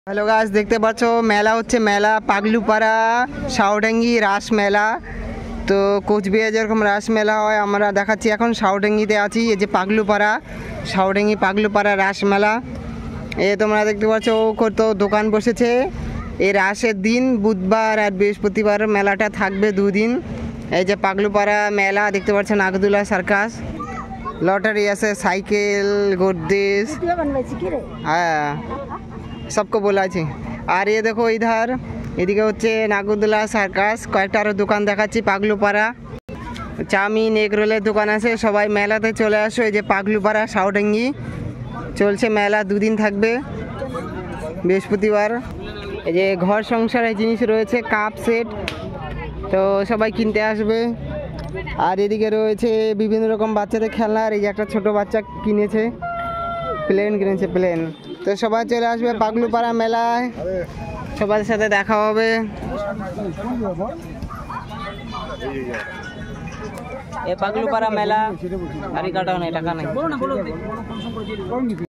Hello গাছ, দেখতে পাচ্ছ মেলা হচ্ছে, মেলা পাগলুপাড়া সাউডাঙ্গি রাস মেলা। তো কোচবিহার যেরকম রাস মেলা হয় আমরা দেখাচ্ছি এখন সাউডাঙ্গিতে আছি। এই যে পাগলুপাড়া সাউডাঙ্গি পাগলুপাড়া রাস মেলা। তোমরা দেখতে পাচ্ছ কত দোকান বসেছে। এই রাসের দিন বুধবার আর বৃহস্পতিবার মেলাটা থাকবে দুদিন। এই যে পাগলুপাড়া মেলা দেখতে পাচ্ছেন, নাগদুলা সার্কাস, লটারি আছে, সাইকেল, গোদরেজ, হ্যাঁ सबको बोला আছে। আর দেখো ইধার এদিকে হচ্ছে নাগরদোলা সার্কাস, কয়েকটা আরও দোকান দেখাচ্ছি। পাগলুপাড়া চাউমিন এগ রোলের দোকান আছে। সবাই মেলাতে চলে আসো। এই যে পাগলুপাড়া সাউডাঙ্গি চলছে মেলা, দুদিন থাকবে, বৃহস্পতিবার। এই যে ঘর সংসারের জিনিস রয়েছে, কাপ সেট, তো সবাই কিনতে আসবে। আর এদিকে রয়েছে বিভিন্ন রকম বাচ্চাদের খেলনার। এই যে একটা ছোট বাচ্চা কিনেছে, প্লেন কিনেছে, প্লেন। তো সবাই চলে আসবে পাগলুপাড়া মেলায়, সবার সাথে দেখা হবে। পাগলুপাড়া মেলা, গাড়ি কাটাও নেই, টাকা নেই।